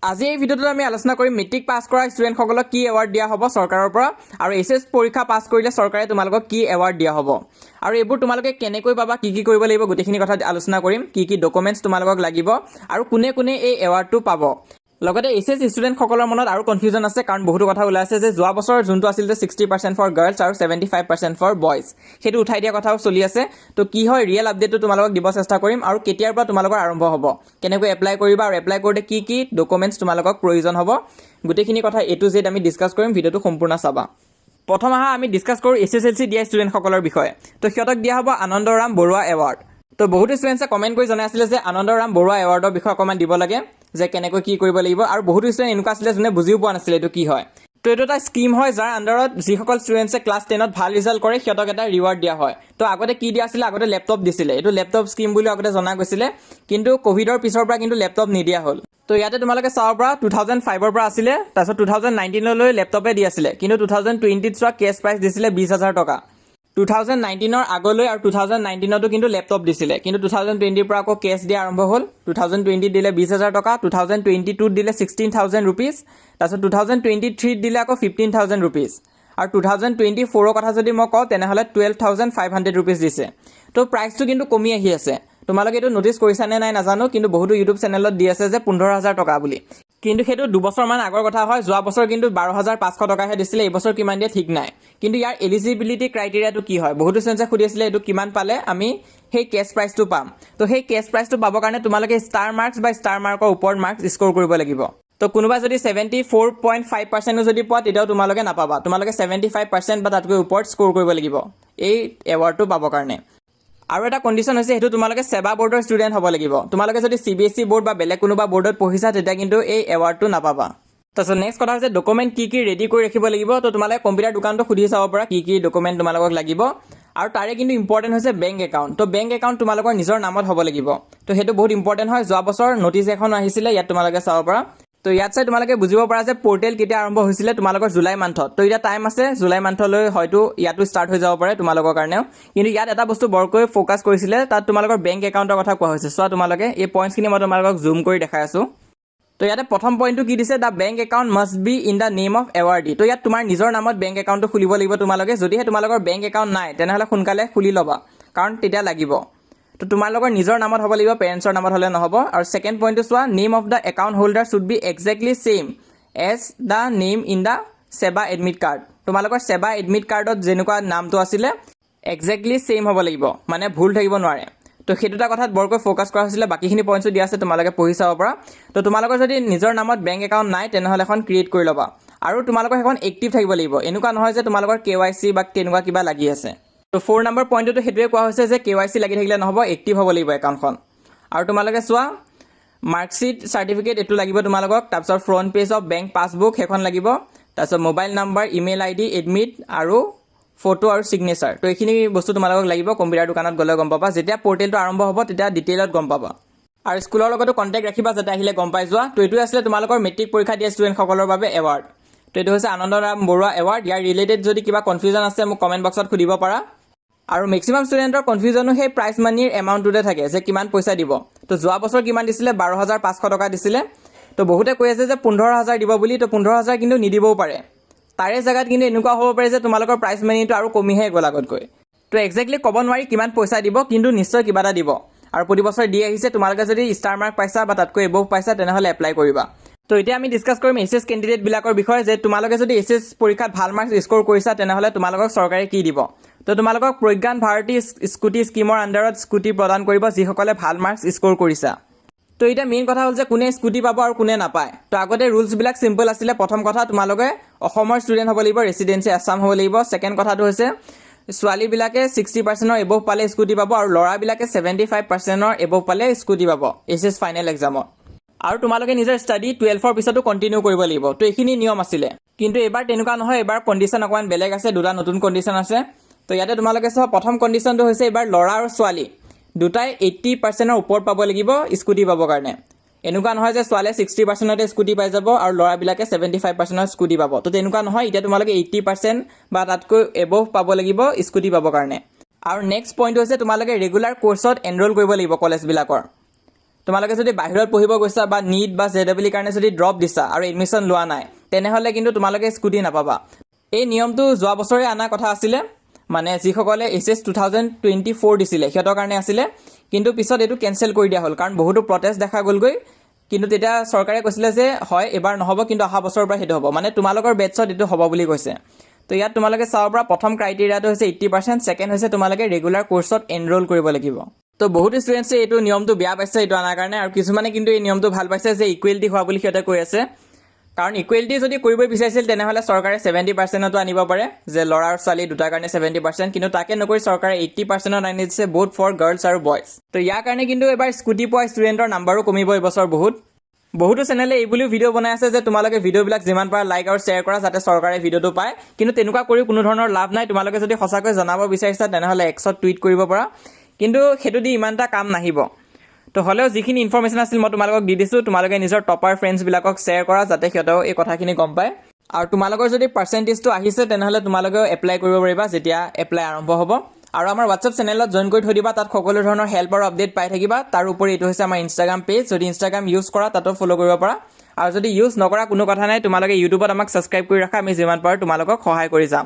আজি এই ভিডিঅ'টোত আমি আলোচনা কৰিম মেট্ৰিক পাছ কৰা ষ্টুডেণ্টসকলক কি এৱাৰ্ড দিয়া হ'ব চৰকাৰৰ পৰা আৰু এইচএছ পৰীক্ষা পাছ কৰিলে চৰকাৰে তোমালোকক কি এৱাৰ্ড দিয়া হ'ব আৰু এইবোৰ তোমালোকে কেনেকৈ পাবা কি কৰিব লাগিব গোটেইখিনি কথা আলোচনা কৰিম কি ডকুমেণ্টছ তোমালোকক লাগিব আৰু কোনে কোনে এই এৱাৰ্ডটো পাব লগতে এইচএছ ষ্টুডেণ্টসকলৰ মনত আৰু কনফিউজন আছে কাৰণ বহুতো কথা ওলাই আছে যে যোৱা বছৰ যোনটো আছিল যে 60% ফৰ গাৰ্লছ আৰু 75% ফৰ বয়জ সেইটো উঠাই দিয়া কথাও চলি আছে তো কি হয় ৰিয়েল আপডেটটো তোমালোকক দিব চেষ্টা কৰিম আৰু কেতিয়াৰ পৰা তোমালোকৰ আৰম্ভ হ'ব কেনেকৈ এপ্লাই কৰিবা আৰু এপ্লাই কৰোঁতে কি ডকুমেণ্টছ তোমালোকক প্ৰয়োজন হ'ব গোটেইখিনি কথা A to Z আমি ডিছকাছ কৰিম ভিডিঅ'টো সম্পূৰ্ণ চাবা প্ৰথম আমি ডিছকাছ কৰোঁ SSLC দিয়া ষ্টুডেণ্টসকলৰ বিষয়ে তো সিহঁতক দিয়া হ'ব আনন্দৰাম বৰুৱা এৱাৰ্ড তো বহুত ষ্টুডেণ্টছে কমেণ্ট কৰি জনাই আছিলে যে আনন্দৰাম বৰুৱা এৱাৰ্ডৰ বিষয়ে অকণমান দিব লাগে যে কেনেকৈ কি কৰিব লাগিব আৰু বহুত ষ্টুডেণ্ট এনেকুৱা আছিলে যোনে বুজিও পোৱা নাছিলে এইটো কি হয় তো এইটো এটা স্কিম হয় যাৰ আণ্ডাৰত যিসকল ষ্টুডেণ্টছে ক্লাছ 10ত ভাল ৰিজাল্ট কৰে সিহঁতক এটা ৰিৱাৰ্ড দিয়া হয় তো আগতে কি দিয়া আছিলে আগতে লেপটপ দিছিলে এইটো লেপটপ স্কিম বুলি আগতে জনা গৈছিলে কিন্তু কোভিডৰ পিছৰ পৰা কিন্তু লেপটপ নিদিয়া হ'ল তো ইয়াতে তোমালোকে চাব পৰা 2005ৰ পৰা আছিলে তাৰপিছত 2019লৈ লেপটপে দি আছিলে কিন্তু 2020ত চোৱা কেছ প্ৰাইজ দিছিলে 20,000 টকা 2019ৰ আগলৈ আৰু 2019তো কিন্তু লেপটপ দিছিলে কিন্তু 2020ৰ পৰা আকৌ কেছ দিয়া আৰম্ভ হ'ল 2020 দিলে 20,000 টকা 2022 দিলে 16,000 ৰুপিজ তাৰপিছত 2023 দিলে আকৌ 15,000 ৰুপিজ আৰু 2024ৰ কথা যদি মই কওঁ তেনেহ'লে 12,500 ৰুপিজ দিছে তো প্ৰাইচটো কিন্তু কমি আহি আছে তোমালোকে এইটো নটিচ কৰিছানে নাই নাজানো কিন্তু বহুতো ইউটিউব চেনেলত দি আছে যে 15,000 টকা বুলি কিন্তু সেইটো দুবছৰমান আগৰ কথা হয় যোৱা বছৰ কিন্তু 12,500 টকাহে দিছিলে এই বছৰ কিমান দিয়ে ঠিক নাই কিন্তু ইয়াৰ এলিজিবিলিটি ক্ৰাইটেৰিয়াটো কি হয় বহুতো ষ্টুডেণ্টে সুধি আছিলে এইটো কিমান পালে আমি সেই কেছ প্ৰাইচটো পাম তো সেই কেছ প্ৰাইচটো পাবৰ কাৰণে তোমালোকে ষ্টাৰ মাৰ্কছ বা ষ্টাৰ মাৰ্কৰ ওপৰত মাৰ্কছ স্ক'ৰ কৰিব লাগিব তো কোনোবা যদি 74.5% যদি পোৱা তেতিয়াও তোমালোকে নাপাবা তোমালোকে 75% বা তাতকৈ ওপৰত স্ক'ৰ কৰিব লাগিব এই এৱাৰ্ডটো পাবৰ কাৰণে আৰু এটা কণ্ডিশ্যন হৈছে সেইটো তোমালোকে সেৱা বৰ্ডৰ ষ্টুডেণ্ট হ'ব লাগিব তোমালোকে যদি CBSE বৰ্ড বা বেলেগ কোনোবা বৰ্ডত পঢ়িছা তেতিয়া কিন্তু এই এৱাৰ্ডটো নাপাবা তাৰপিছত নেক্সট কথা হৈছে ডকুমেণ্ট কি ৰেডি কৰি ৰাখিব লাগিব তো তোমালোকে কম্পিউটাৰ দোকানটো সুধি চাব পৰা কি ডকুমেণ্ট তোমালোকক লাগিব আৰু তাৰে কিন্তু ইম্পৰ্টেণ্ট হৈছে বেংক একাউণ্ট তো বেংক একাউণ্ট তোমালোকৰ নিজৰ নামত হ'ব লাগিব তো সেইটো বহুত ইম্পৰ্টেণ্ট হয় যোৱা বছৰ নটিচ এখন আহিছিলে ইয়াত তোমালোকে চাব পৰা তো ইয়াত চাই তোমালোকে বুজিব পৰা যে পৰ্টেল কেতিয়া আৰম্ভ হৈছিলে তোমালোকৰ জুলাই মান্থত তো এতিয়া টাইম আছে জুলাই মান্থলৈ হয়তো ইয়াতো ষ্টাৰ্ট হৈ যাব পাৰে তোমালোকৰ কাৰণেও কিন্তু ইয়াত এটা বস্তু বৰকৈ ফ'কাছ কৰিছিলে তাত তোমালোকৰ বেংক একাউণ্টৰ কথা কোৱা হৈছে চোৱা তোমালোকে এই পইণ্টছখিনি মই তোমালোকক জুম কৰি দেখাই আছোঁ তো ইয়াতে প্ৰথম পইণ্টটো কি দিছে the bank account must be in the name of awardee তো ইয়াত তোমাৰ নিজৰ নামত বেংক একাউণ্টটো খুলিব লাগিব তোমালোকে যদিহে তোমালোকৰ বেংক একাউণ্ট নাই তেনেহ'লে সোনকালে খুলি ল'বা কাৰণ তেতিয়া লাগিব তো তোমালোকৰ নিজৰ নামত হ'ব লাগিব পেৰেণ্টছৰ নামত হ'লে নহ'ব আৰু ছেকেণ্ড পইণ্টটো চোৱা name of the account holder should be exactly same as the name in the SEBA admit card তোমালোকৰ সেৱা এডমিট কাৰ্ডত যেনেকুৱা নামটো আছিলে এক্সেক্টলি ছেইম হ'ব লাগিব মানে ভুল থাকিব নোৱাৰে তো সেইটো এটা কথাত বৰকৈ ফ'কাছ কৰা হৈছিলে বাকীখিনি পইণ্টছো দিয়া আছে তোমালোকে পঢ়ি চাব পৰা তো তোমালোকৰ যদি নিজৰ নামত বেংক একাউণ্ট নাই তেনেহ'লে এখন ক্ৰিয়েট কৰি ল'বা আৰু তোমালোকৰ সেইখন এক্টিভ থাকিব লাগিব এনেকুৱা নহয় যে তোমালোকৰ KYC বা তেনেকুৱা কিবা লাগি আছে তো 4 নম্বৰ পইণ্টটো সেইটোৱে কোৱা হৈছে যে KYC লাগি থাকিলে নহ'ব এক্টিভ হ'ব লাগিব একাউণ্টখন আৰু তোমালোকে চোৱা মাৰ্কশ্বিট চাৰ্টিফিকেট এইটো লাগিব তোমালোকক তাৰপিছত front page of bank passbook সেইখন লাগিব তাৰপিছত mobile number email ID admit আৰু ফটো আৰু ছিগনেচাৰ তো এইখিনি বস্তু তোমালোকক লাগিব কম্পিউটাৰ দোকানত গ'লে গম পাবা যেতিয়া পৰ্টেলটো আৰম্ভ হ'ব তেতিয়া ডিটেইলত গম পাবা আৰু স্কুলৰ লগতো কণ্টেক্ট ৰাখিবা যাতে আহিলে গম পাই যোৱা তো এইটোৱে আছিলে তোমালোকৰ মেট্ৰিক পৰীক্ষা দিয়া ষ্টুডেণ্টসকলৰ বাবে এৱাৰ্ড তো এইটো হৈছে আনন্দৰাম বৰুৱা এৱাৰ্ড ইয়াৰ ৰিলেটেড যদি কিবা কনফিউজন আছে মোক কমেণ্ট বক্সত সুধিব পাৰা আৰু মেক্সিমাম ষ্টুডেণ্টৰ কনফিউজনো সেই প্ৰাইজ মানিৰ এমাউণ্টটোতে থাকে যে কিমান পইচা দিব তো যোৱা বছৰ কিমান দিছিলে 12,500 টকা দিছিলে তো বহুতে কৈ আছে যে 15,000 দিব বুলি তো 15,000 কিন্তু নিদিবও পাৰে তাৰে জেগাত কিন্তু এনেকুৱা হ'ব পাৰে যে তোমালোকৰ প্ৰাইজ মানিটো আৰু কমিহে গ'ল আগতকৈ তো এক্সেক্টলি ক'ব নোৱাৰি কিমান পইচা দিব কিন্তু নিশ্চয় কিবা এটা দিব আৰু প্ৰতি বছৰ দি আহিছে তোমালোকে যদি ষ্টাৰ মাৰ্ক পাইছা বা তাতকৈ এবভ পাইছা তেনেহ'লে এপ্লাই কৰিবা তো এতিয়া আমি ডিছকাছ কৰিম এছএছ কেণ্ডিডেটবিলাকৰ বিষয়ে যে তোমালোকে যদি এছএছ পৰীক্ষাত ভাল মাৰ্কছ স্ক'ৰ কৰিছা তেনেহ'লে তোমালোকক চৰকাৰে কি দিব তো তোমালোকক প্ৰজ্ঞান ভাৰতী স্কুটি স্কিমৰ আণ্ডাৰত স্কুটি প্ৰদান কৰিব যিসকলে ভাল মাৰ্কছ স্ক'ৰ কৰিছা তো এতিয়া মেইন কথা হ'ল যে কোনে স্কুটি পাব আৰু কোনে নাপায় তো আগতে ৰুলছবিলাক চিম্পল আছিলে প্ৰথম কথা তোমালোকে অসমৰ ষ্টুডেণ্ট হ'ব লাগিব ৰেচিডেঞ্চি আছাম হ'ব লাগিব ছেকেণ্ড কথাটো হৈছে ছোৱালীবিলাকে 60%ৰ এবভ পালে স্কুটি পাব আৰু ল'ৰাবিলাকে 75%ৰ এবভ পালে স্কুটি পাব এছএছ ফাইনেল এক্সামত আৰু তোমালোকে নিজৰ ষ্টাডি 12ৰ পিছতো কণ্টিনিউ কৰিব লাগিব তো এইখিনি নিয়ম আছিলে কিন্তু এবাৰ তেনেকুৱা নহয় এবাৰ কণ্ডিশ্যন অকণমান বেলেগ আছে দুটা নতুন কণ্ডিশ্যন আছে তো ইয়াতে তোমালোকে চোৱা প্ৰথম কণ্ডিশ্যনটো হৈছে এবাৰ ল'ৰা আৰু ছোৱালী দুটাই 80%ৰ ওপৰত পাব লাগিব স্কুটি পাবৰ কাৰণে এনেকুৱা নহয় যে ছোৱালীয়ে 60%তে স্কুটি পাই যাব আৰু ল'ৰাবিলাকে 75%ৰ স্কুটি পাব তো তেনেকুৱা নহয় এতিয়া তোমালোকে 80% বা তাতকৈ এবভ পাব লাগিব স্কুটি পাবৰ কাৰণে আৰু নেক্সট পইণ্ট হৈছে তোমালোকে ৰেগুলাৰ কোৰ্চত এনৰোল কৰিব লাগিব কলেজবিলাকৰ তোমালোকে যদি বাহিৰত পঢ়িব গৈছা বা নীট বা JEE কাৰণে যদি ড্ৰপ দিছা আৰু এডমিশ্যন লোৱা নাই তেনেহ'লে কিন্তু তোমালোকে স্কুটি নাপাবা। এই নিয়মটো যোৱা বছৰে অনা কথা আছিলে, মানে যিসকলে HS 2024 দিছিলে সিহঁতৰ কাৰণে আছিলে, কিন্তু পিছত এইটো কেনচেল কৰি দিয়া হ'ল কাৰণ বহুতো প্ৰটেষ্ট দেখা গ'লগৈ। কিন্তু তেতিয়া চৰকাৰে কৈছিলে যে হয় এবাৰ নহ'ব, কিন্তু অহা বছৰৰ পৰা সেইটো হ'ব, মানে তোমালোকৰ বেটছত এইটো হ'ব বুলি কৈছে। তো ইয়াত তোমালোকে চাব পৰা প্ৰথম ক্ৰাইটেৰিয়াটো হৈছে 80%, ছেকেণ্ড হৈছে তোমালোকে ৰেগুলাৰ কোৰ্চত এনৰোল কৰিব লাগিব। তো বহুতো ষ্টুডেণ্টছে এইটো নিয়মটো বেয়া পাইছে এইটো অনাৰ কাৰণে, আৰু কিছুমানে কিন্তু এই নিয়মটো ভাল পাইছে যে ইকুৱেলিটি হোৱা বুলি সিহঁতে কৈ আছে। কাৰণ ইকুৱেলিটি যদি কৰিব বিচাৰিছিল তেনেহ'লে চৰকাৰে 70%তো আনিব পাৰে, যে ল'ৰা আৰু ছোৱালী দুটাৰ কাৰণে 70%, কিন্তু তাকে নকৰি চৰকাৰে 80%ত আনি দিছে both ফৰ গাৰ্লছ আৰু বয়জ। তো ইয়াৰ কাৰণে কিন্তু এবাৰ স্কুটি পোৱা ষ্টুডেণ্টৰ নাম্বাৰো কমিব এইবছৰ বহুতো চেনেলে এই বুলিও ভিডিঅ' বনাই আছে যে তোমালোকে ভিডিঅ'বিলাক যিমান পাৰা লাইক আৰু শ্বেয়াৰ কৰা যাতে চৰকাৰে ভিডিঅ'টো পায়, কিন্তু তেনেকুৱা কৰি কোনো ধৰণৰ লাভ নাই। তোমালোকে যদি সঁচাকৈ জনাব বিচাৰিছা তেনেহ'লে এক্সত টুইট কৰিব পাৰা, কিন্তু সেইটো দি ইমান এটা কাম নাহিব। তো হ'লেও যিখিনি ইনফৰমেশ্যন আছিল মই তোমালোকক দি দিছোঁ, তোমালোকে নিজৰ টপাৰ ফ্ৰেণ্ডছবিলাকক শ্বেয়াৰ কৰা যাতে সিহঁতেও এই কথাখিনি গম পায়। আৰু তোমালোকৰ যদি পাৰ্চেণ্টেজটো আহিছে তেনেহ'লে তোমালোকেও এপ্লাই কৰিব পাৰিবা যেতিয়া এপ্লাই আৰম্ভ হ'ব। আৰু আমাৰ হোৱাটছআপ চেনেলত জইন কৰি থৈ দিবা, তাত সকলো ধৰণৰ হেল্প আৰু আপডেট পাই থাকিবা। তাৰ উপৰি এইটো হৈছে আমাৰ ইনষ্টাগ্ৰাম পেজ, যদি ইনষ্টাগ্ৰাম ইউজ কৰা তাতো ফ'ল' কৰিব পাৰা, আৰু যদি ইউজ নকৰা কোনো কথা নাই, তোমালোকে ইউটিউবত আমাক ছাবস্ক্ৰাইব কৰি ৰাখা, আমি যিমান পাৰোঁ তোমালোকক সহায় কৰি যাম।